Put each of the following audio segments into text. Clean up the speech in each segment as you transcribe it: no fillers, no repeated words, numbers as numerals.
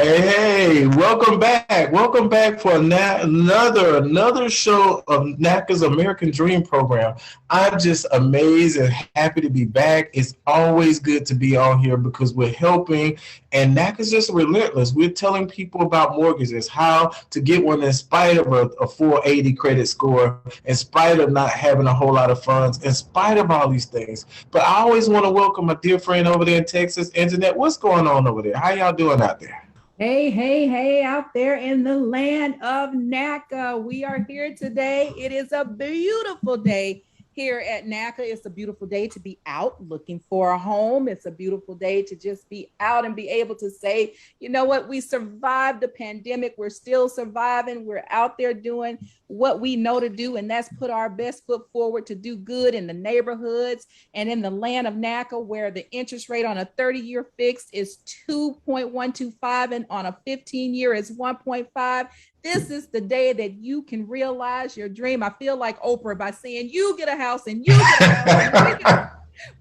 Hey, welcome back. Welcome back for another show of NACA's American Dream Program. I'm just amazed and happy to be back. It's always good to be on here because we're helping, and NACA's just relentless. We're telling people about mortgages, how to get one in spite of a 480 credit score, in spite of not having a whole lot of funds, in spite of all these things. But I always want to welcome my dear friend over there in Texas, Internet. What's going on over there? How y'all doing out there? Hey, out there in the land of NACA. We are here today. It is a beautiful day here at NACA. It's a beautiful day to be out looking for a home. It's a beautiful day to just be out and be able to say, you know what, we survived the pandemic. We're still surviving. We're out there doing what we know to do, and that's put our best foot forward to do good in the neighborhoods and in the land of NACA, where the interest rate on a 30-year fixed is 2.125 and on a 15-year is 1.5. This is the day that you can realize your dream. I feel like Oprah by saying you get a house and you get a house.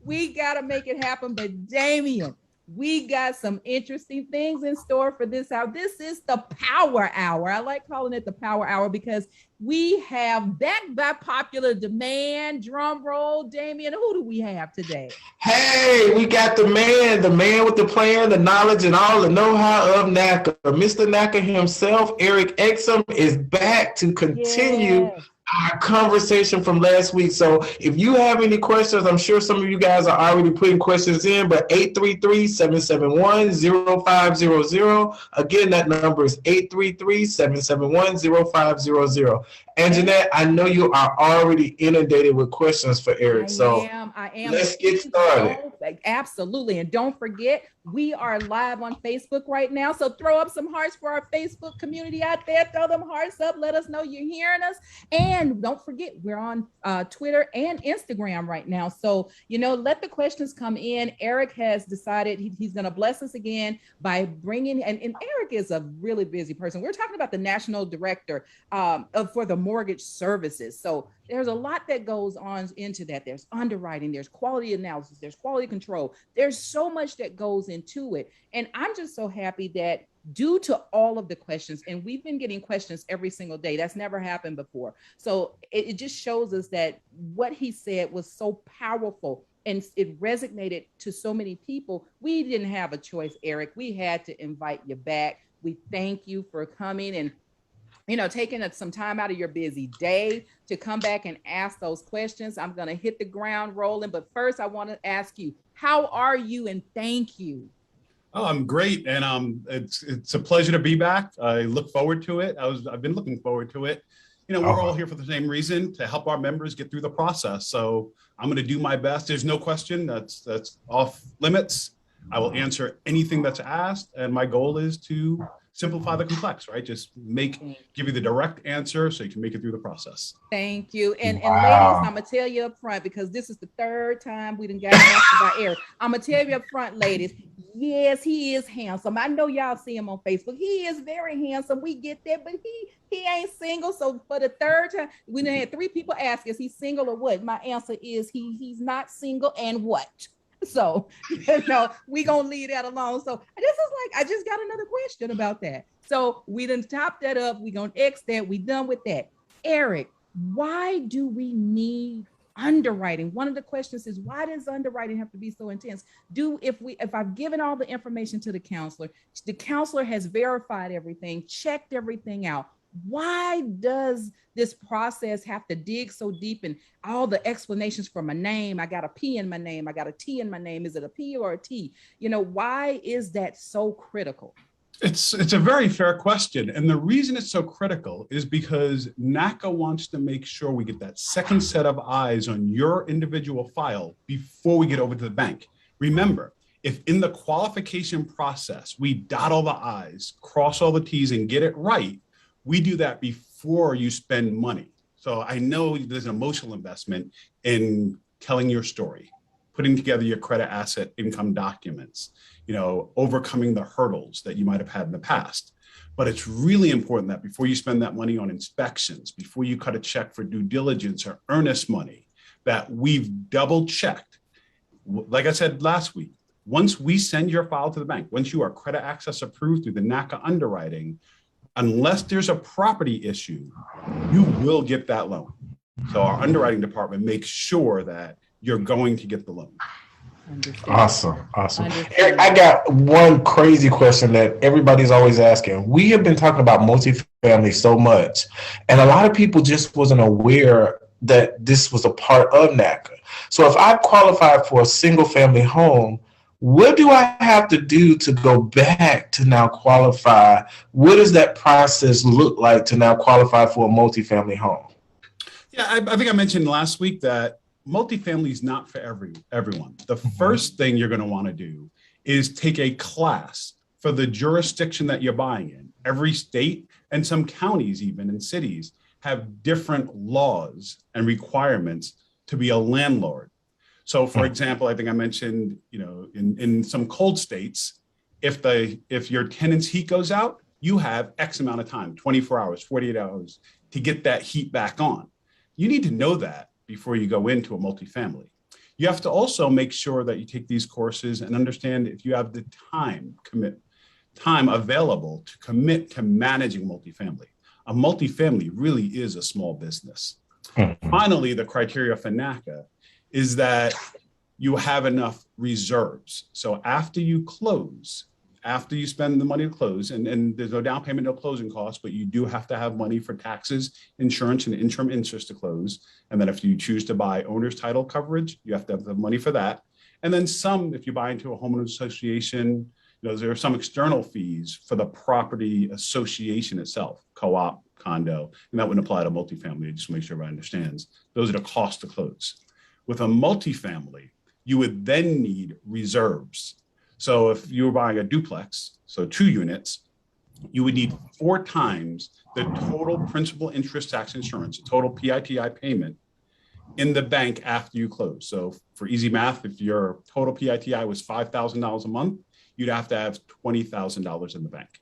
We got to make it happen. But Damien, we got some interesting things in store for this hour. This is the power hour. I like calling it the power hour because we have, backed by popular demand, drum roll, Damien, who do we have today? Hey, we got the man with the plan, the knowledge, and all the know-how of NACA. Mr. NACA himself, Eric Exum, is back to continue our conversation from last week. So if you have any questions, I'm sure some of you guys are already putting questions in, but 833-771-0500. Again, that number is 833-771-0500. And Jeanette, I know you are already inundated with questions for Eric. I am. Let's get started. Absolutely. And don't forget, we are live on Facebook right now. So throw up some hearts for our Facebook community out there. Throw them hearts up. Let us know you're hearing us. And don't forget, we're on Twitter and Instagram right now. So, let the questions come in. Eric has decided he's going to bless us again by bringing, and Eric is a really busy person. We're talking about the national director for the mortgage services. So there's a lot that goes on into that. There's underwriting, there's quality analysis, there's quality control. There's so much that goes into it. And I'm just so happy that due to all of the questions, and we've been getting questions every single day. That's never happened before. So it just shows us that what he said was so powerful and it resonated to so many people. We didn't have a choice, Eric. We had to invite you back. We thank you for coming and taking some time out of your busy day to come back and ask those questions. I'm going to hit the ground rolling, but first I want to ask you, how are you? And thank you. Oh, I'm great. And it's a pleasure to be back. I look forward to it. I've been looking forward to it. We're all here for the same reason, to help our members get through the process. So I'm going to do my best. There's no question that's off limits. I will answer anything that's asked. And my goal is to simplify the complex, right? Just give you the direct answer so you can make it through the process. Thank you. And ladies, I'm gonna tell you up front, because this is the third time we done got asked about Eric. I'm gonna tell you up front, ladies, yes, he is handsome. I know y'all see him on Facebook. He is very handsome. We get that, but he ain't single. So for the third time, we done had 3 people ask, is he single or what? My answer is he's not single, and what? So, we gonna leave that alone. So this is like, I just got another question about that. So we done topped that up. We gonna X that. We done with that. Eric, why do we need underwriting? One of the questions is, why does underwriting have to be so intense? If I've given all the information to the counselor has verified everything, checked everything out, why does this process have to dig so deep and all the explanations for my name? I got a P in my name. I got a T in my name. Is it a P or a T? Why is that so critical? It's a very fair question. And the reason it's so critical is because NACA wants to make sure we get that second set of eyes on your individual file before we get over to the bank. Remember, if in the qualification process, we dot all the I's, cross all the T's, and get it right, we do that before you spend money. So I know there's an emotional investment in telling your story, putting together your credit asset income documents, overcoming the hurdles that you might have had in the past. But it's really important that before you spend that money on inspections, before you cut a check for due diligence or earnest money, that we've double checked. Like I said last week, Once we send your file to the bank, once you are credit access approved through the NACA underwriting, unless there's a property issue, you will get that loan. So our underwriting department makes sure that you're going to get the loan. Awesome. Eric, I got one crazy question that everybody's always asking. We have been talking about multifamily so much, and a lot of people just wasn't aware that this was a part of NACA. So if I qualify for a single family home, what do I have to do to go back to now qualify? What does that process look like to now qualify for a multifamily home? Yeah, I think I mentioned last week that multifamily is not for everyone. The first thing you're going to want to do is take a class for the jurisdiction that you're buying in. Every state and some counties, even in cities, have different laws and requirements to be a landlord. So, for example, I think I mentioned, in some cold states, if your tenant's heat goes out, you have X amount of time, 24 hours, 48 hours, to get that heat back on. You need to know that before you go into a multifamily. You have to also make sure that you take these courses and understand if you have the time available to commit to managing multifamily. A multifamily really is a small business. Finally, the criteria for NACA is that you have enough reserves. So after you close, after you spend the money to close, and there's no down payment, no closing costs, but you do have to have money for taxes, insurance, and interim interest to close. And then if you choose to buy owner's title coverage, you have to have the money for that. And then some, if you buy into a homeowners association, there are some external fees for the property association itself, co-op, condo, and that wouldn't apply to multifamily, just to make sure everybody understands. Those are the costs to close. With a multifamily, you would then need reserves. So if you were buying a duplex, so 2 units, you would need 4 times the total principal, interest, tax, insurance, total PITI payment in the bank after you close. So for easy math, if your total PITI was $5,000 a month, you'd have to have $20,000 in the bank.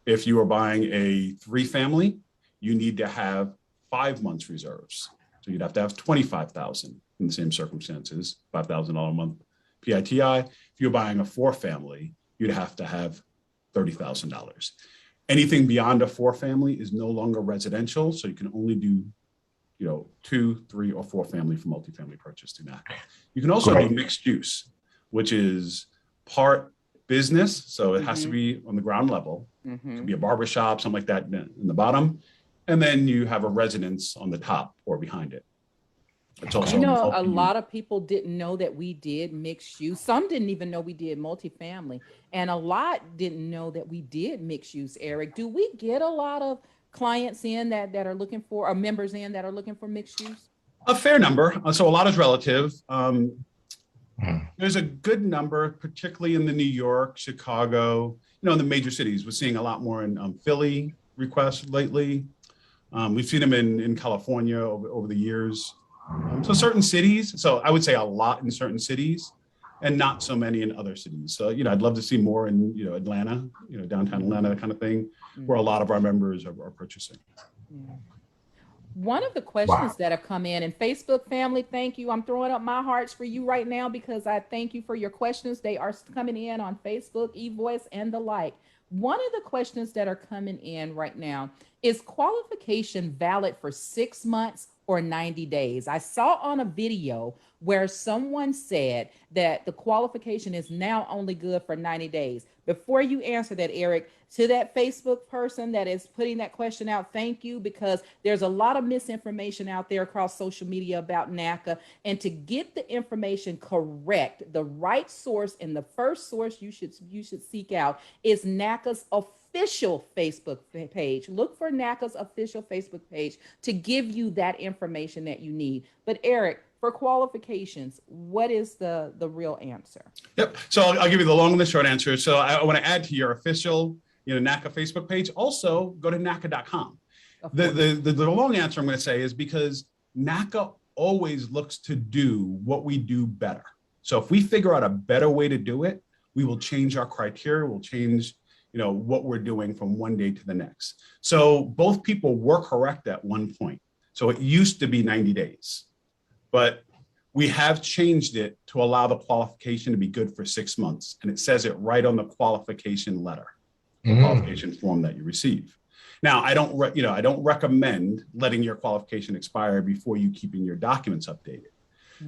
If you were buying a 3-family, you need to have 5 months reserves. So you'd have to have $25,000 in the same circumstances, $5,000 a month PITI. If you're buying a 4-family, you'd have to have $30,000. Anything beyond a 4-family is no longer residential, so you can only do 2, 3, or 4-family for multifamily purchase through NACA. You can also do mixed use, which is part business, so it has to be on the ground level. It could be a barbershop, something like that in the bottom. And then you have a residence on the top or behind it. It's also a lot of people didn't know that we did mixed use. Some didn't even know we did multifamily. And a lot didn't know that we did mixed use, Eric. Do we get a lot of clients in that are looking for, or members in that are looking for mixed use? A fair number. So a lot is relative. There's a good number, particularly in the New York, Chicago, in the major cities. We're seeing a lot more in Philly requests lately. We've seen them in California over the years. So certain cities, so I would say a lot in certain cities and not so many in other cities. So, I'd love to see more in, Atlanta, downtown Atlanta, that kind of thing, where a lot of our members are purchasing. Yeah. One of the questions that have come in, and Facebook family, thank you. I'm throwing up my hearts for you right now because I thank you for your questions. They are coming in on Facebook, eVoice, and the like. One of the questions that are coming in right now is qualification valid for 6 months or 90 days? I saw on a video where someone said that the qualification is now only good for 90 days. Before you answer that, Eric, to that Facebook person that is putting that question out, thank you, because there's a lot of misinformation out there across social media about NACA. And to get the information correct, the right source and the first source you should seek out is NACA's official Facebook page. Look for NACA's official Facebook page to give you that information that you need. But Eric, for qualifications, what is the real answer? Yep. So I'll give you the long and the short answer. So I want to add to your official, NACA Facebook page. Also, go to NACA.com. The long answer I'm going to say is because NACA always looks to do what we do better. So if we figure out a better way to do it, we will change our criteria. We'll change what we're doing from one day to the next. So both people were correct at one point. So it used to be 90 days. But We have changed it to allow the qualification to be good for 6 months. And it says it right on the qualification letter, qualification form that you receive. Now, I don't recommend letting your qualification expire before you keeping your documents updated.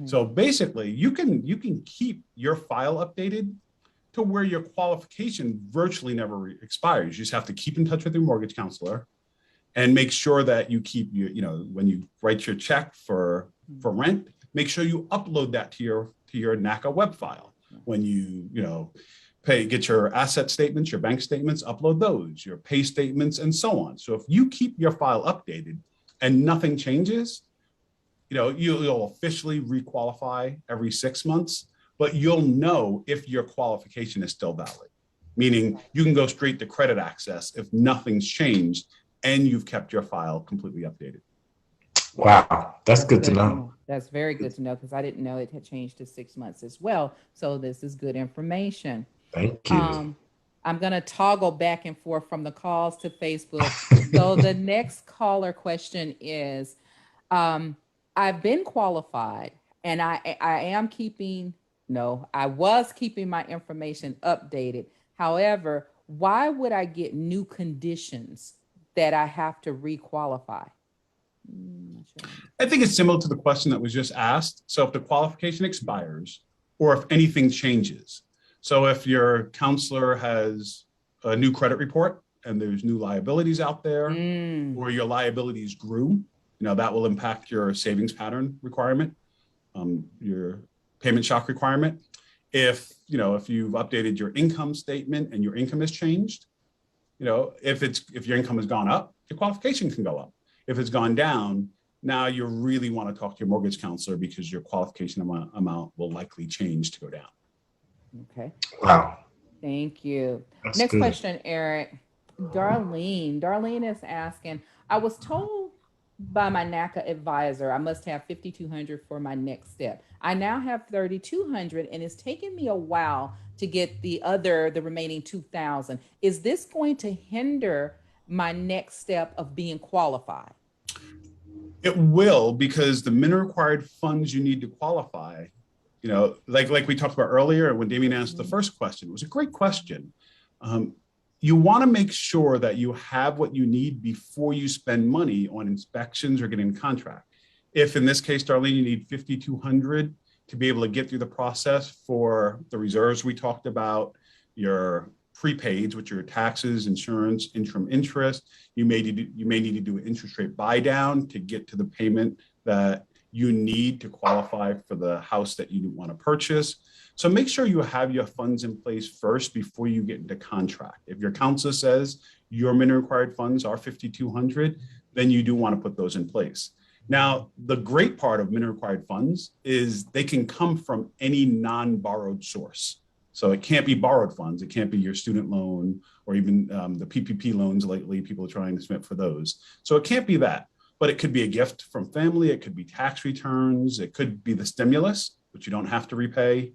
So basically, you can keep your file updated to where your qualification virtually never expires. You just have to keep in touch with your mortgage counselor and make sure that you keep when you write your check for rent, make sure you upload that to your NACA web file. When you get your asset statements, your bank statements, upload those, your pay statements, and so on. So if you keep your file updated and nothing changes, you'll officially requalify every 6 months, but you'll know if your qualification is still valid, meaning you can go straight to credit access if nothing's changed and you've kept your file completely updated. Wow, that's good to know. That's very good to know, because I didn't know it had changed to 6 months as well. So this is good information. Thank you. I'm going to toggle back and forth from the calls to Facebook. So the next caller question is, I've been qualified and I was keeping my information updated. However, why would I get new conditions that I have to requalify? I think it's similar to the question that was just asked. So if the qualification expires or if anything changes, so if your counselor has a new credit report and there's new liabilities out there, or your liabilities grew, that will impact your savings pattern requirement, your payment shock requirement. If you've updated your income statement and your income has changed, if your income has gone up, your qualification can go up. If it's gone down, now you really want to talk to your mortgage counselor because your qualification amount will likely change to go down. Okay. Wow. Thank you. That's Next good. question, Eric. Darlene is asking, I was told by my NACA advisor I must have $5,200 for my next step. I now have $3,200 and it's taken me a while to get the remaining $2,000. Is this going to hinder my next step of being qualified? It will, because the minimum required funds you need to qualify, like we talked about earlier when Damien asked the first question, it was a great question. You want to make sure that you have what you need before you spend money on inspections or getting a contract. If in this case, Darlene, you need $5,200 to be able to get through the process for the reserves we talked about, your prepaids, which are your taxes, insurance, interim interest. You may need to do an interest rate buy down to get to the payment that you need to qualify for the house that you want to purchase. So make sure you have your funds in place first before you get into contract. If your counselor says your minimum required funds are $5,200, then you do want to put those in place. Now, the great part of minimum required funds is they can come from any non-borrowed source. So it can't be borrowed funds. It can't be your student loan or even the PPP loans lately. People are trying to submit for those. So it can't be that, but it could be a gift from family. It could be tax returns. It could be the stimulus, which you don't have to repay.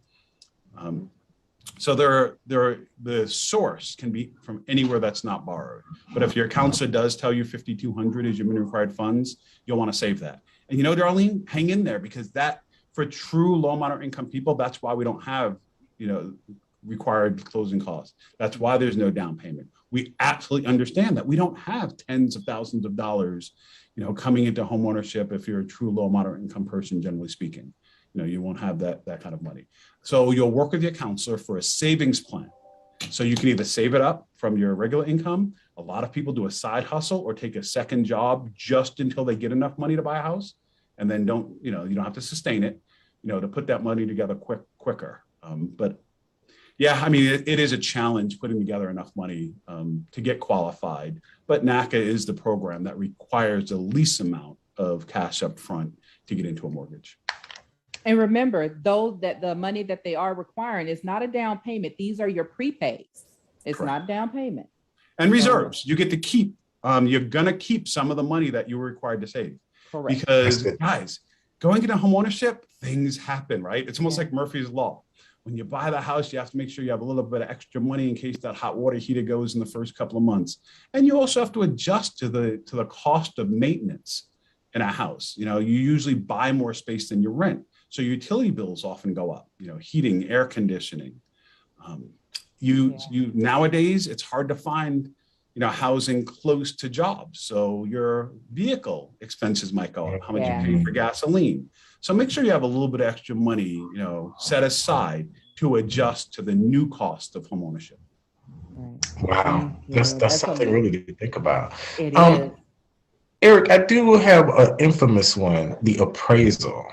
So the source can be from anywhere that's not borrowed. But if your counselor does tell you $5,200 is your minimum required funds, you'll want to save that. And Darlene, hang in there, because that for true low moderate income people, that's why we don't have required closing costs. That's why there's no down payment. We absolutely understand that we don't have tens of thousands of dollars, coming into homeownership if you're a true low moderate income person, generally speaking. You won't have that kind of money. So you'll work with your counselor for a savings plan. So you can either save it up from your regular income. A lot of people do a side hustle or take a second job just until they get enough money to buy a house, and then you don't have to sustain it, to put that money together quicker. But yeah, I mean, it is a challenge putting together enough money to get qualified. But NACA is the program that requires the least amount of cash up front to get into a mortgage. And remember, though, that the money that they are requiring is not a down payment. These are your prepaids. It's Correct. not down payment. And reserves, you get to keep. You're going to keep some of the money that you were required to save. Correct. Because, guys, going into homeownership, things happen, right? It's almost like Murphy's Law. When you buy the house, you have to make sure you have a little bit of extra money in case that hot water heater goes in the first couple of months. And you also have to adjust to the cost of maintenance in a house. You usually buy more space than you rent. So utility bills often go up, heating, air conditioning. Nowadays, it's hard to find, housing close to jobs. So your vehicle expenses might go up, how much you pay for gasoline. So make sure you have a little bit of extra money, set aside to adjust to the new cost of homeownership. Wow, that's something really to think about. It is. Eric, I do have an infamous one, the appraisal.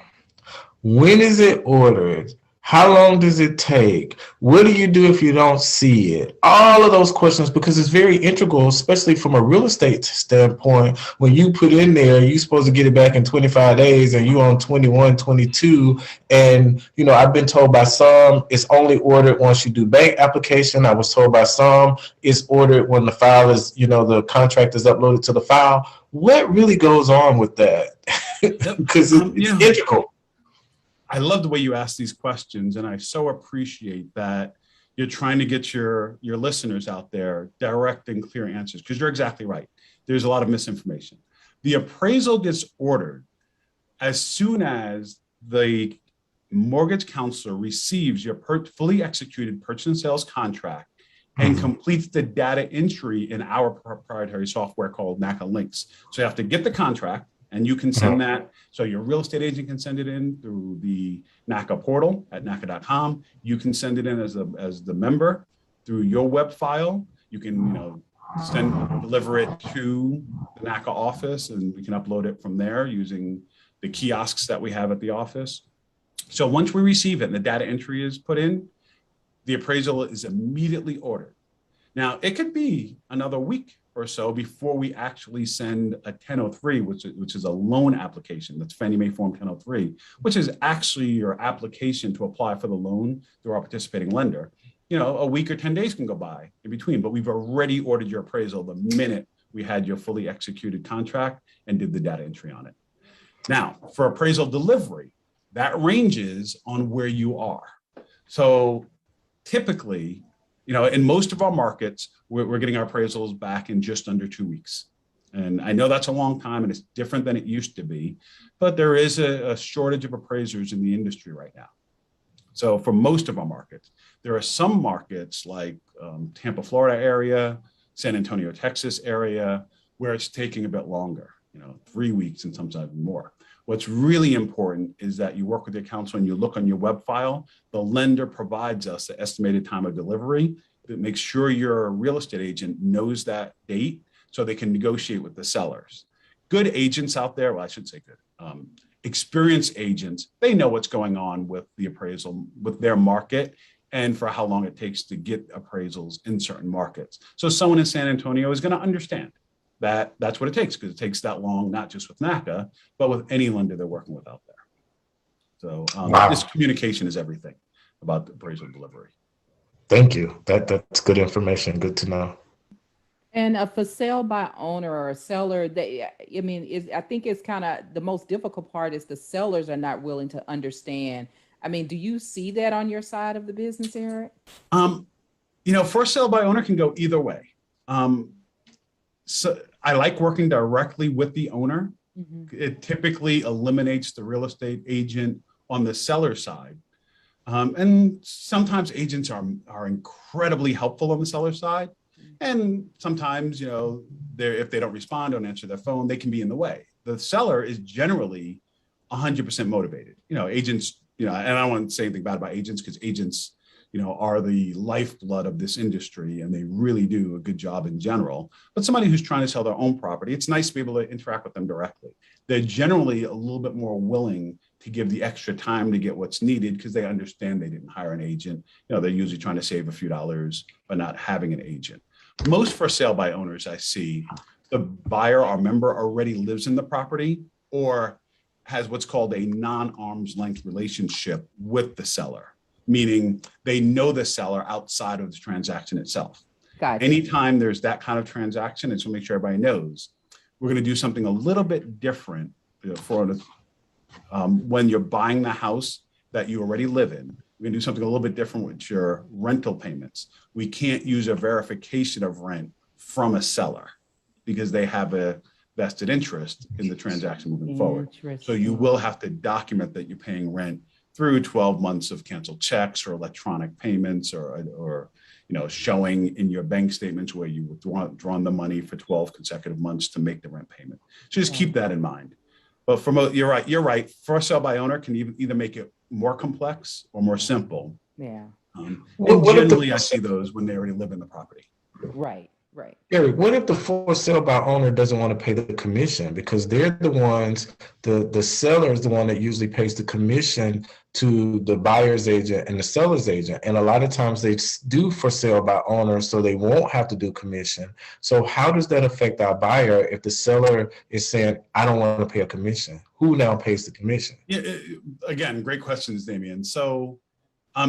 When is it ordered? How long does it take? What do you do if you don't see it? All of those questions, because it's very integral, especially from a real estate standpoint. When you put in there, you're supposed to get it back in 25 days and you're on 21, 22. And, I've been told by some it's only ordered once you do bank application. I was told by some it's ordered when the file is, the contract is uploaded to the file. What really goes on with that? Because it's integral. I love the way you ask these questions, and I so appreciate that you're trying to get your listeners out there direct and clear answers, because you're exactly right. There's a lot of misinformation. The appraisal gets ordered as soon as the mortgage counselor receives your fully executed purchase and sales contract and completes the data entry in our proprietary software called NACA Links. So you have to get the contract, and you can send that. So your real estate agent can send it in through the NACA portal at NACA.com. You can send it in as the member through your web file. You can, deliver it to the NACA office, and we can upload it from there using the kiosks that we have at the office. So once we receive it and the data entry is put in, the appraisal is immediately ordered. Now, it could be another week or so before we actually send a 1003, which is a loan application. That's Fannie Mae Form 1003, which is actually your application to apply for the loan through our participating lender. A week or 10 days can go by in between, but we've already ordered your appraisal the minute we had your fully executed contract and did the data entry on it. Now, for appraisal delivery, that ranges on where you are. So typically, in most of our markets, we're getting our appraisals back in just under 2 weeks. And I know that's a long time and it's different than it used to be, but there is a shortage of appraisers in the industry right now. So for most of our markets, there are some markets like Tampa, Florida area, San Antonio, Texas area, where it's taking a bit longer, 3 weeks and sometimes more. What's really important is that you work with your counsel and you look on your web file. The lender provides us the estimated time of delivery that makes sure your real estate agent knows that date so they can negotiate with the sellers. Good agents out there, well, I should say good, experienced agents, they know what's going on with the appraisal, with their market, and for how long it takes to get appraisals in certain markets. So someone in San Antonio is going to understand that that's what it takes, because it takes that long, not just with NACA, but with any lender they're working with out there. So This communication is everything about the appraisal delivery. Thank you. That's good information. Good to know. And for sale by owner or seller, I think it's kind of the most difficult part is the sellers are not willing to understand. Do you see that on your side of the business, Eric? For sale by owner can go either way. So I like working directly with the owner. It typically eliminates the real estate agent on the seller side. And sometimes agents are incredibly helpful on the seller side. And sometimes, if they don't respond, don't answer their phone, they can be in the way. The seller is generally 100% motivated. Agents, and I don't want to say anything bad about agents, because agents, are the lifeblood of this industry, and they really do a good job in general. But somebody who's trying to sell their own property, it's nice to be able to interact with them directly. They're generally a little bit more willing to give the extra time to get what's needed, because they understand they didn't hire an agent. They're usually trying to save a few dollars by not having an agent. Most for sale by owners I see, the buyer or member already lives in the property or has what's called a non-arm's length relationship with the seller, meaning they know the seller outside of the transaction itself. Gotcha. Anytime there's that kind of transaction, and so make sure everybody knows, we're going to do something a little bit different when you're buying the house that you already live in. We're going to do something a little bit different with your rental payments. We can't use a verification of rent from a seller because they have a vested interest in the transaction moving forward. So you will have to document that you're paying rent through 12 months of canceled checks or electronic payments or showing in your bank statements where you withdrawn the money for 12 consecutive months to make the rent payment. So just keep that in mind. But you're right. For sale by owner can either make it more complex or more simple. Yeah. And generally I see those when they already live in the property. Right. Eric, what if the for sale by owner doesn't want to pay the commission? Because they're the ones, the seller is the one that usually pays the commission to the buyer's agent and the seller's agent. And a lot of times they do for sale by owner, so they won't have to do commission. So how does that affect our buyer if the seller is saying, I don't want to pay a commission? Who now pays the commission? Yeah, again, great questions, Damian. So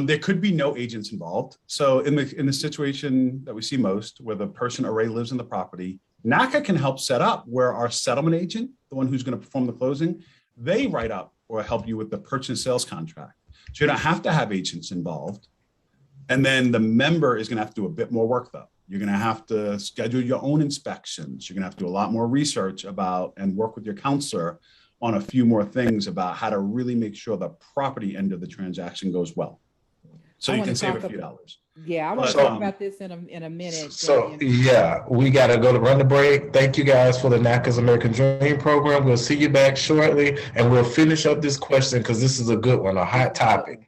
there could be no agents involved. So in the situation that we see most, where the person already lives in the property, NACA can help set up where our settlement agent, the one who's going to perform the closing, they write up or help you with the purchase and sales contract. So you don't have to have agents involved. And then the member is going to have to do a bit more work though. You're going to have to schedule your own inspections. You're going to have to do a lot more research about and work with your counselor on a few more things about how to really make sure the property end of the transaction goes well. So you can save a few dollars. Yeah, I want to talk about this in a minute. So yeah, we got to go to run the break. Thank you guys for the NACA's American Dream program. We'll see you back shortly, and we'll finish up this question because this is a good one, a hot topic.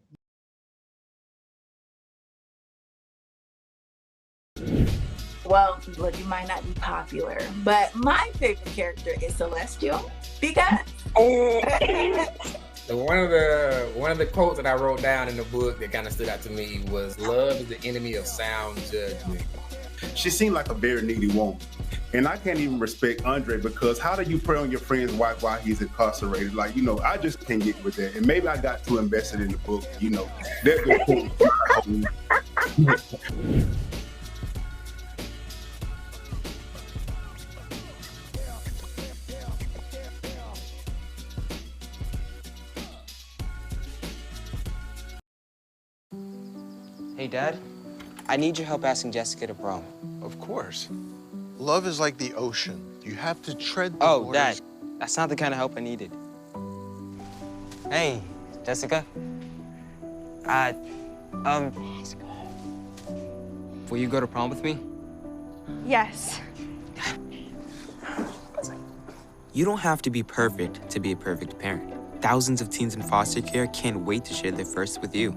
Well, look, you might not be popular, but my favorite character is Celestial because One of the quotes that I wrote down in the book that kind of stood out to me was, "Love is the enemy of sound judgment." She seemed like a very needy woman. And I can't even respect Andre because how do you prey on your friend's wife while he's incarcerated? Like, I just can't get with that. And maybe I got too invested in the book, Hey, Dad, I need your help asking Jessica to prom. Of course. Love is like the ocean. You have to tread the waters. Dad, that's not the kind of help I needed. Hey, Jessica. Will you go to prom with me? Yes. You don't have to be perfect to be a perfect parent. Thousands of teens in foster care can't wait to share their first with you.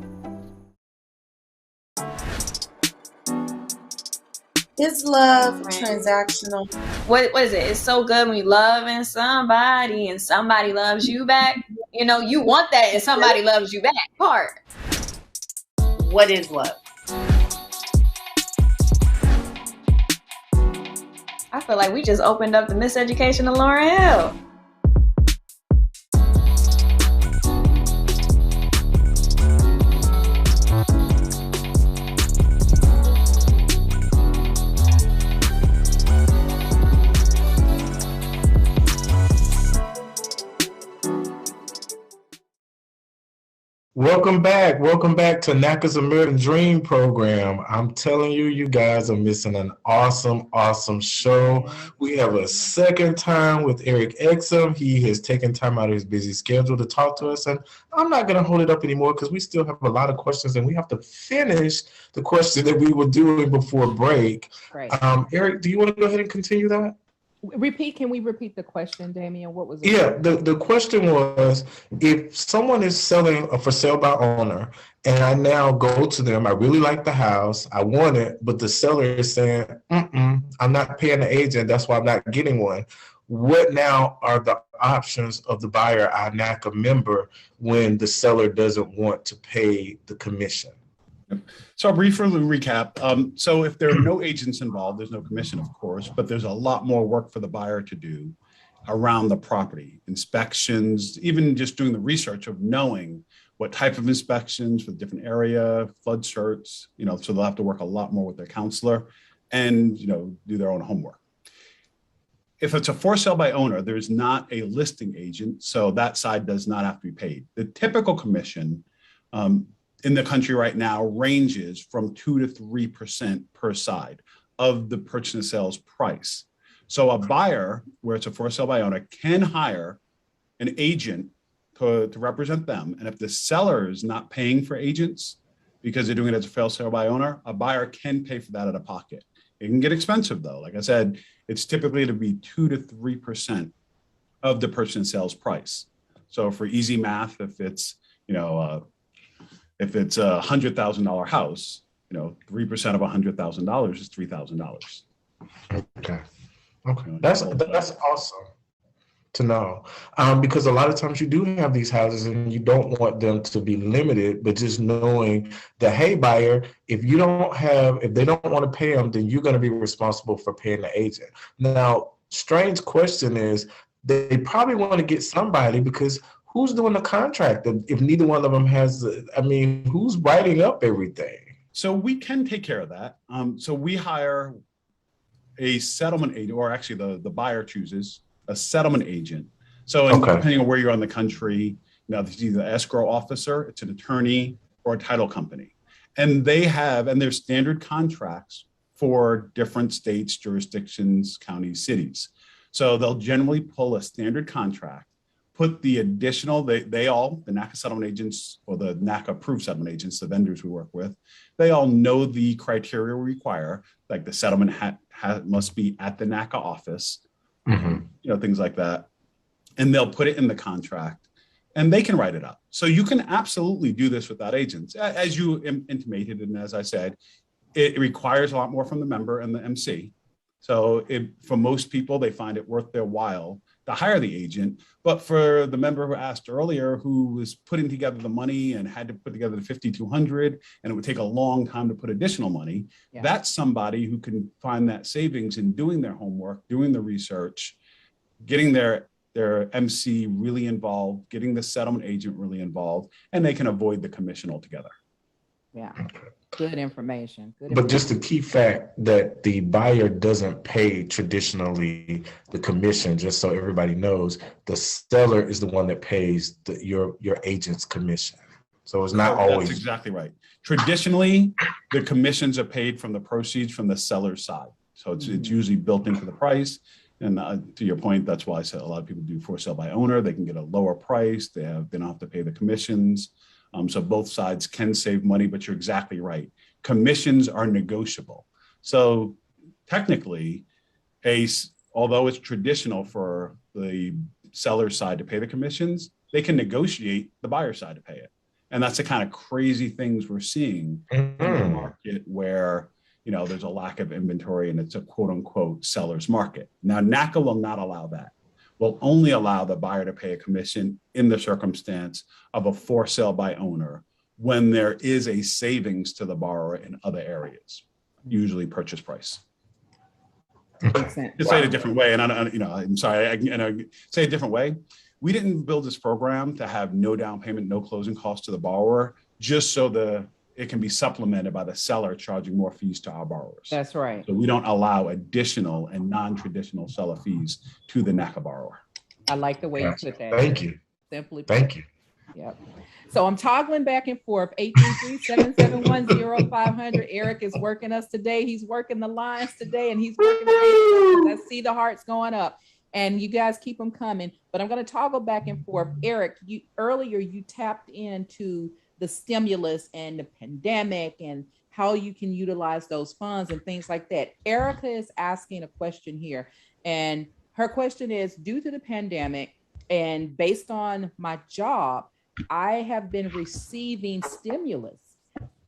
is love transactional? What is it? It's so good when you loving somebody and somebody loves you back. You want that and somebody loves you back part. What is love? I feel like we just opened up the Miseducation of Lauryn Hill. Welcome back. Welcome back to NACA's American Dream program. I'm telling you, you guys are missing an awesome, awesome show. We have a second time with Eric Exum. He has taken time out of his busy schedule to talk to us, and I'm not going to hold it up anymore because we still have a lot of questions, and we have to finish the question that we were doing before break. Right. Eric, do you want to go ahead and continue that? Can we repeat the question, Damian? What was it? Yeah, the question was, if someone is selling a for sale by owner and I now go to them, I really like the house, I want it, but the seller is saying, I'm not paying the agent, that's why I'm not getting one. What now are the options of the buyer, our NACA member, when the seller doesn't want to pay the commission? So I'll briefly recap. So if there are no agents involved, there's no commission, of course, but there's a lot more work for the buyer to do around the property, inspections, even just doing the research of knowing what type of inspections for the different area, flood certs, so they'll have to work a lot more with their counselor and, do their own homework. If it's a for sale by owner, there's not a listing agent, so that side does not have to be paid. The typical commission, in the country right now ranges from 2 to 3% per side of the purchase and sales price. So a buyer, where it's a for sale by owner, can hire an agent to represent them. And if the seller is not paying for agents because they're doing it as a fail sale by owner, a buyer can pay for that out of pocket. It can get expensive though. Like I said, it's typically to be 2 to 3% of the purchase sales price. So for easy math, if it's, if it's a $100,000 house, 3% of $100,000 is $3,000. Okay. That's awesome to know, because a lot of times you do have these houses and you don't want them to be limited, but just knowing that, hey, buyer, if they don't want to pay them, then you're going to be responsible for paying the agent. Now, strange question is, they probably want to get somebody, because who's doing the contract if neither one of them has, who's writing up everything? So we can take care of that. So we hire a settlement agent, or actually the buyer chooses a settlement agent. So depending on where you're on the country, there's either an escrow officer, it's an attorney, or a title company. And there's standard contracts for different states, jurisdictions, counties, cities. So they'll generally pull a standard contract, put the additional, the NACA settlement agents or the NACA approved settlement agents, the vendors we work with, they all know the criteria we require, like the settlement must be at the NACA office, things like that. And they'll put it in the contract and they can write it up. So you can absolutely do this without agents. As you intimated, and as I said, it requires a lot more from the member and the MC. So for most people, they find it worth their while to hire the agent. But for the member who asked earlier, who was putting together the money and had to put together the $5,200, and it would take a long time to put additional money, that's somebody who can find that savings in doing their homework, doing the research, getting their MC really involved, getting the settlement agent really involved, and they can avoid the commission altogether. Yeah. Good information. But just the key fact that the buyer doesn't pay traditionally the commission, just so everybody knows, the seller is the one that pays your agent's commission. So it's not always. That's exactly right. Traditionally, the commissions are paid from the proceeds from the seller's side. So it's usually built into the price. And to your point, that's why I said a lot of people do for sale by owner. They can get a lower price. They don't have to pay the commissions. So both sides can save money, but you're exactly right. Commissions are negotiable. So technically, although it's traditional for the seller side to pay the commissions, they can negotiate the buyer side to pay it. And that's the kind of crazy things we're seeing in the market where, there's a lack of inventory and it's a quote unquote seller's market. Now, NACA will not allow that. Will only allow the buyer to pay a commission in the circumstance of a for sale by owner when there is a savings to the borrower in other areas, usually purchase price. To say it a different way, and I'm sorry, I say a different way. We didn't build this program to have no down payment, no closing costs to the borrower, just so it can be supplemented by the seller charging more fees to our borrowers. That's right. So we don't allow additional and non-traditional seller fees to the NACA borrower. I like the way you put that. Thank you. Simply put. Thank you. Yep. So I'm toggling back and forth. 833-771-0500. Eric is working us today. He's working the lines today, and he's working the I see the hearts going up. And you guys keep them coming. But I'm going to toggle back and forth. Eric, earlier you tapped into the stimulus and the pandemic and how you can utilize those funds and things like that. Erica is asking a question here. And her question is, due to the pandemic and based on my job, I have been receiving stimulus.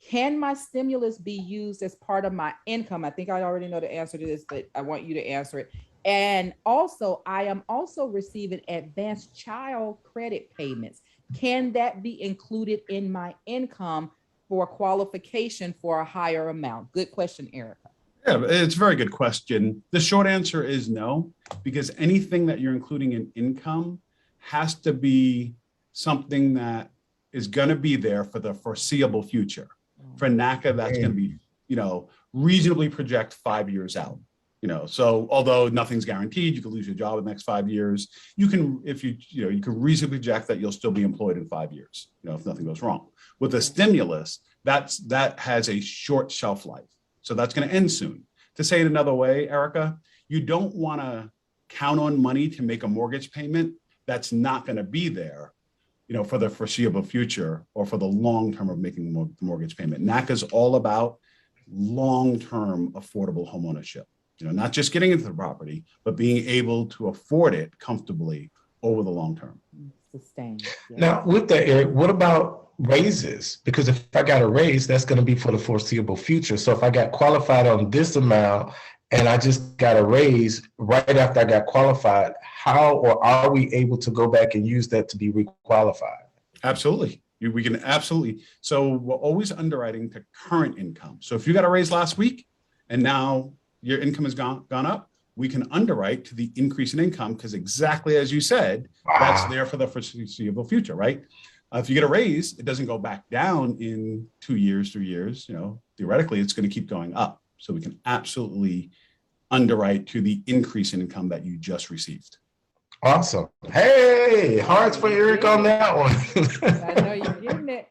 Can my stimulus be used as part of my income? I think I already know the answer to this, but I want you to answer it. And also, I am also receiving advanced child credit payments. Can that be included in my income for qualification for a higher amount? Good question, Erica. Yeah, it's a very good question. The short answer is no, because anything that you're including in income has to be something that is going to be there for the foreseeable future. For NACA, that's going to be, reasonably project 5 years out. So although nothing's guaranteed, you could lose your job in the next 5 years. You can, you can reasonably project that you'll still be employed in 5 years, if nothing goes wrong. With a stimulus, that has a short shelf life. So that's going to end soon. To say it another way, Erica, you don't want to count on money to make a mortgage payment that's not going to be there, for the foreseeable future or for the long term of making the mortgage payment. NACA is all about long-term affordable homeownership. Not just getting into the property, but being able to afford it comfortably over the long term. Sustained. Yeah. Now, with that, Eric, what about raises? Because if I got a raise, that's going to be for the foreseeable future. So if I got qualified on this amount and I just got a raise right after I got qualified, how or are we able to go back and use that to be requalified? Absolutely. We can absolutely. So we're always underwriting to current income. So if you got a raise last week and now your income has gone up, we can underwrite to the increase in income because exactly as you said, that's there for the foreseeable future, right? If you get a raise, it doesn't go back down in 2 years, 3 years. Theoretically, it's going to keep going up. So we can absolutely underwrite to the increase in income that you just received. Awesome. Hey, hearts for Eric on that one. I know you're getting it.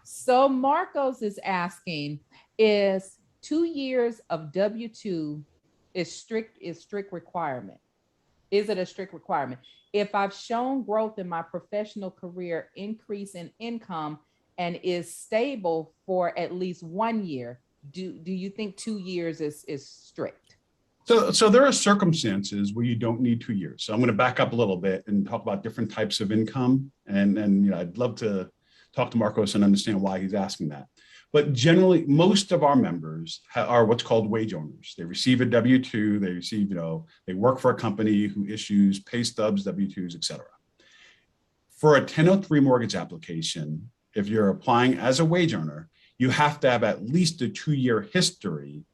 So Marcos is asking, is 2 years of W-2 is strict requirement? Is it a strict requirement? If I've shown growth in my professional career, increase in income, and is stable for at least 1 year, do you think 2 years is strict? So there are circumstances where you don't need 2 years. So I'm going to back up a little bit and talk about different types of income. And I'd love to talk to Marcos and understand why he's asking that. But generally, most of our members are what's called wage owners. They receive a W-2, they receive, they work for a company who issues pay stubs, W-2s, et cetera. For a 1003 mortgage application, if you're applying as a wage earner, you have to have at least a 2-year history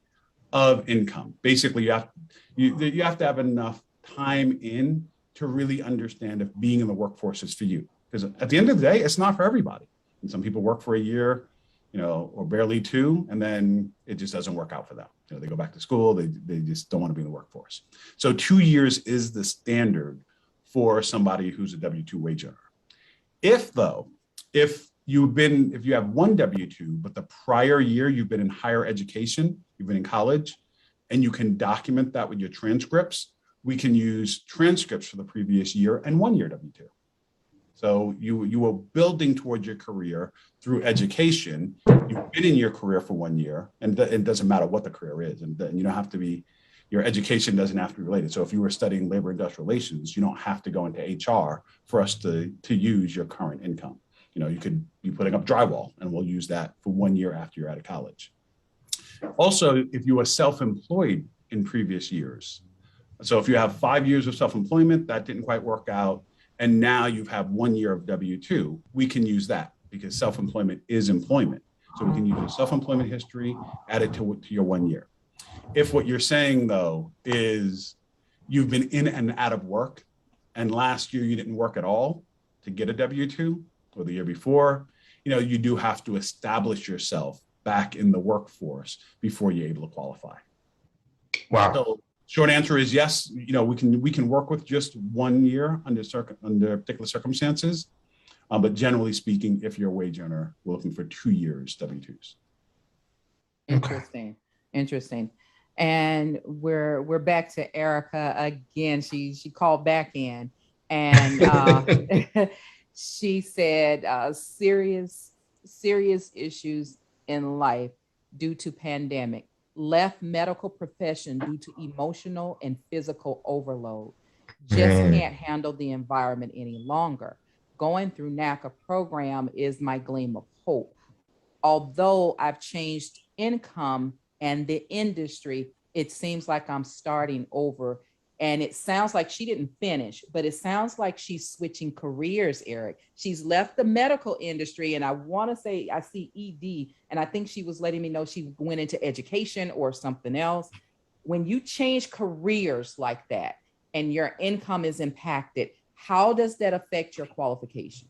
of income. Basically, you have to have enough time in to really understand if being in the workforce is for you. Because at the end of the day, it's not for everybody. And some people work for a year, or barely 2, and then it just doesn't work out for them. They go back to school, they just don't want to be in the workforce. So 2 years is the standard for somebody who's a W-2 wage earner. If you have one W-2, but the prior year you've been in higher education, you've been in college, and you can document that with your transcripts, we can use transcripts for the previous year and 1 year W-2. So you are building towards your career through education. You've been in your career for 1 year, and it doesn't matter what the career is, and you don't have to be, your education doesn't have to be related. So if you were studying labor industrial relations, you don't have to go into HR for us to use your current income. You could be putting up drywall, and we'll use that for 1 year after you're out of college. Also, if you were self-employed in previous years, so if you have 5 years of self-employment, that didn't quite work out, and now you have 1 year of W-2, we can use that because self-employment is employment. So we can use your self-employment history, add it to your 1 year. If what you're saying, though, is you've been in and out of work, and last year you didn't work at all to get a W-2, or the year before, you do have to establish yourself back in the workforce before you're able to qualify. Wow. So short answer is yes. We can work with just 1 year under particular circumstances, but generally speaking, if you're a wage earner, we're looking for 2 years W-2s. Interesting. And we're back to Erica again. She called back in, and she said serious issues in life due to pandemic, left medical profession due to emotional and physical overload, just can't handle the environment any longer. Going through NACA program is my gleam of hope. Although I've changed income and the industry, it seems like I'm starting over. And it sounds like she didn't finish, but it sounds like she's switching careers, Eric. She's left the medical industry, and I want to say I see ED, and I think she was letting me know she went into education or something else. When you change careers like that and your income is impacted, how does that affect your qualification?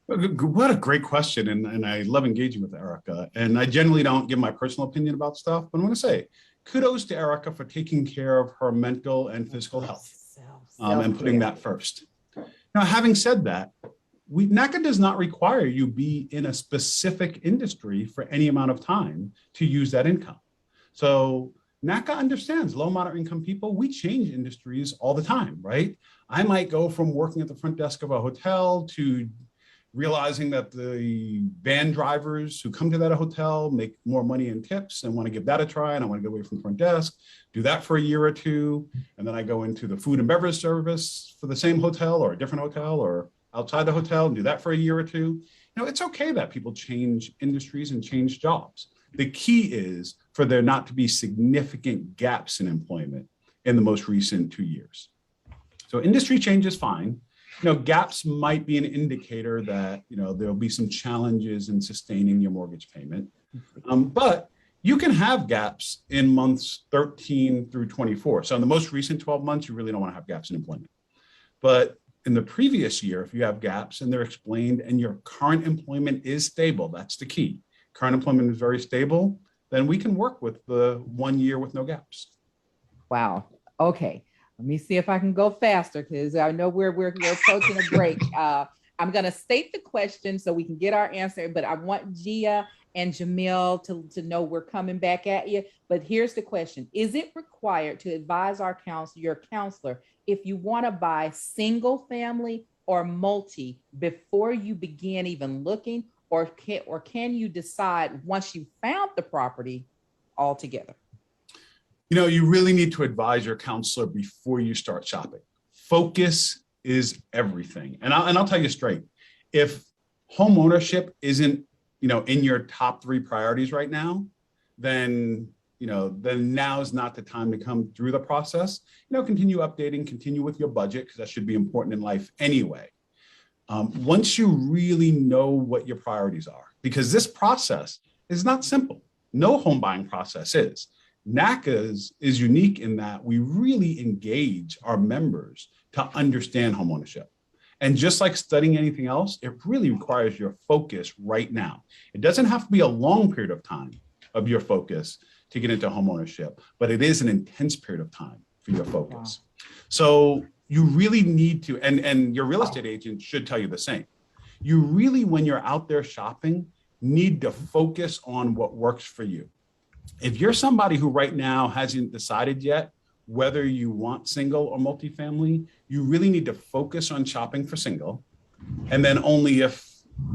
What a great question, and I love engaging with Erica. And I generally don't give my personal opinion about stuff, but I'm going to say, kudos to Erica for taking care of her mental and physical health and putting that first. Now, having said that, NACA does not require you be in a specific industry for any amount of time to use that income. So NACA understands low, moderate income people, we change industries all the time, right? I might go from working at the front desk of a hotel to realizing that the van drivers who come to that hotel make more money in tips and want to give that a try, and I want to get away from the front desk, do that for a year or two, and then I go into the food and beverage service for the same hotel or a different hotel or outside the hotel and do that for a year or two. You know, it's okay that people change industries and change jobs. The key is for there not to be significant gaps in employment in the most recent 2 years. So industry change is fine. You know, gaps might be an indicator that, you know, there'll be some challenges in sustaining your mortgage payment. But you can have gaps in months 13 through 24. So in the most recent 12 months, you really don't want to have gaps in employment. But in the previous year, if you have gaps and they're explained and your current employment is stable, that's the key. Current employment is very stable, then we can work with the 1 year with no gaps. Wow. Okay. Let me see if I can go faster because I know we're approaching a break. I'm going to state the question so we can get our answer, but I want Gia and Jamil to know we're coming back at you. But here's the question. Is it required to advise your counselor if you want to buy single family or multi before you begin even looking, or can you decide once you found the property altogether? You know, you really need to advise your counselor before you start shopping. Focus is everything. And I'll tell you straight, if home ownership isn't, you know, in your top 3 priorities right now, then now is not the time to come through the process. You know, continue updating, continue with your budget, because that should be important in life anyway. Once you really know what your priorities are, because this process is not simple. No home buying process is. NACA is unique in that we really engage our members to understand homeownership. And just like studying anything else, it really requires your focus right now. It doesn't have to be a long period of time of your focus to get into homeownership, but it is an intense period of time for your focus. Wow. So you really need to, and your real estate agent should tell you the same. You really, when you're out there shopping, need to focus on what works for you. If you're somebody who right now hasn't decided yet whether you want single or multifamily, you really need to focus on shopping for single. And then only if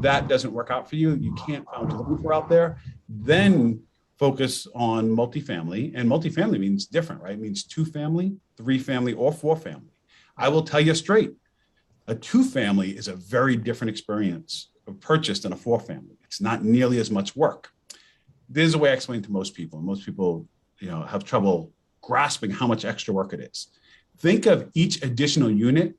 that doesn't work out for you, you can't find what you're looking for out there, then focus on multifamily. And multifamily means different, right? It means 2-family, 3-family, or 4-family. I will tell you straight, a 2-family is a very different experience of purchase than a 4-family. It's not nearly as much work. This is the way I explain to most people. Most people, you know, have trouble grasping how much extra work it is. Think of each additional unit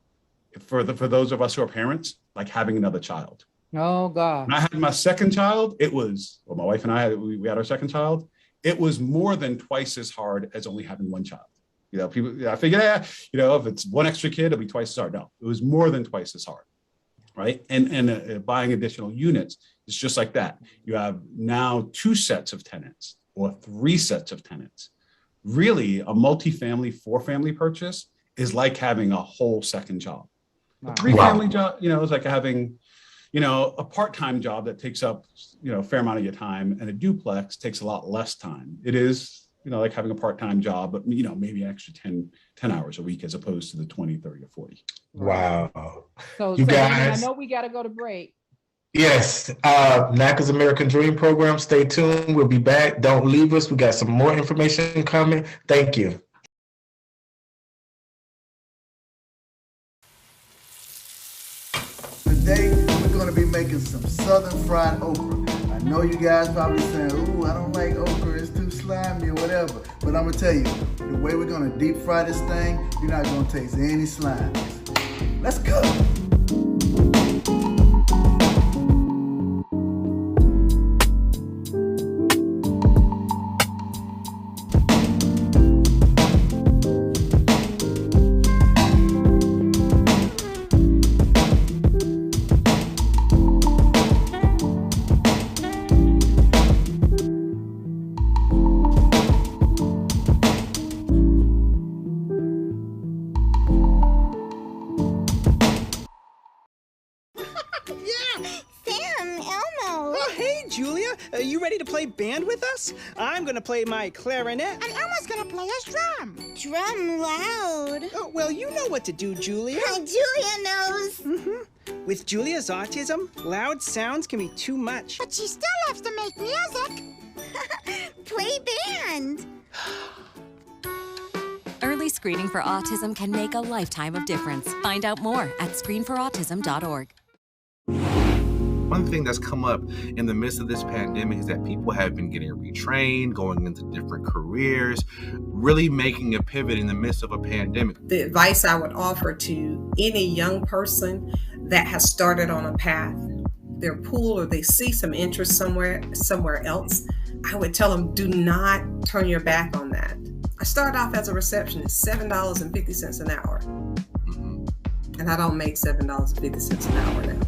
for those of us who are parents, like having another child. Oh God. When I had my second child, my wife and I, we had our second child. It was more than twice as hard as only having one child. You know, I figured, if it's one extra kid, it'll be twice as hard. No, it was more than twice as hard, right? And buying additional units, it's just like that. You have now 2 sets of tenants or 3 sets of tenants. Really, a multifamily 4-family purchase is like having a whole second job. A 3-family job, is like having, a part-time job that takes up, a fair amount of your time, and a duplex takes a lot less time. It is, like having a part-time job, but, maybe an extra 10 hours a week as opposed to the 20, 30, or 40. Wow. So you guys, I know we got to go to break. Yes, NACA's American Dream Program. Stay tuned. We'll be back. Don't leave us. We got some more information coming. Thank you. Today, we're going to be making some southern fried okra. I know you guys probably saying, ooh, I don't like okra, it's too slimy or whatever. But I'm going to tell you, the way we're going to deep fry this thing, you're not going to taste any slime. Let's go. Band with us? I'm gonna play my clarinet. And Elmo's gonna play his drum. Drum loud. Oh, well, you know what to do, Julia. Julia knows. Mm-hmm. With Julia's autism, loud sounds can be too much. But she still loves to make music. Play band. Early screening for autism can make a lifetime of difference. Find out more at screenforautism.org. One thing that's come up in the midst of this pandemic is that people have been getting retrained, going into different careers, really making a pivot in the midst of a pandemic. The advice I would offer to any young person that has started on a path, their pool, or they see some interest somewhere else, I would tell them, do not turn your back on that. I started off as a receptionist, $7.50 an hour. And I don't make $7.50 an hour now.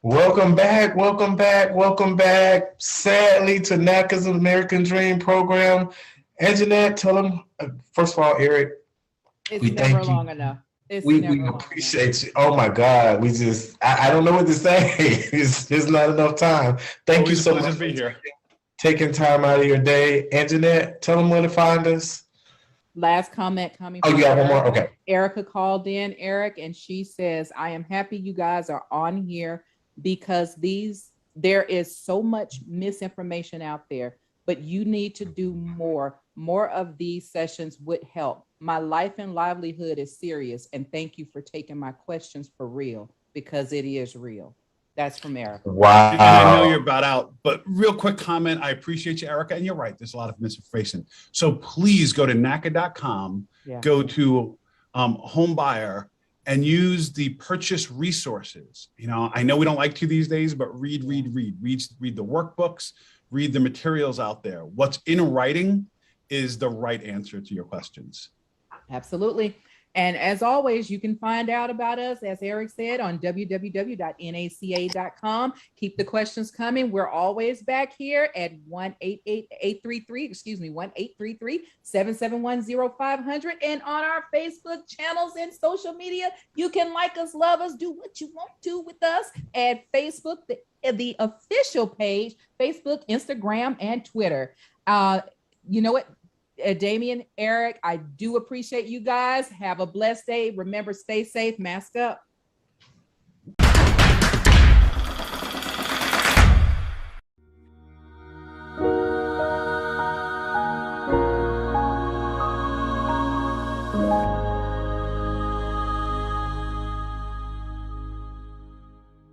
Welcome back, welcome back, welcome back. Sadly, to NACA's American Dream program. And Jeanette, tell them, first of all, Eric, It's we never thank you. long enough. It's We never long appreciate you. Oh my God, we just, I don't know what to say. It's not enough time. Thank you Always a so pleasure much to be here. taking time out of your day. And Jeanette, tell them where to find us. Last comment coming Oh, from you got one more? Erica. Okay. Erica called in, Eric, and she says, I am happy you guys are on here because there is so much misinformation out there, but you need to do more. More of these sessions would help. My life and livelihood is serious, and thank you for taking my questions for real, because it is real. That's from Erica. Wow. And I know you're about out, but real quick comment. I appreciate you, Erica. And you're right. There's a lot of misinformation. So please go to NACA.com, go to Homebuyer, and use the purchase resources. You know, I know we don't like to these days, but read the workbooks, read the materials out there. What's in writing is the right answer to your questions. Absolutely. And as always, you can find out about us, as Eric said, on www.naca.com. Keep the questions coming. We're always back here at 1-833-771-0500. And on our Facebook channels and social media, you can like us, love us, do what you want to with us at Facebook, the official page, Facebook, Instagram, and Twitter. You know what? Damian, Eric, I do appreciate you guys. Have a blessed day. Remember, stay safe, mask up.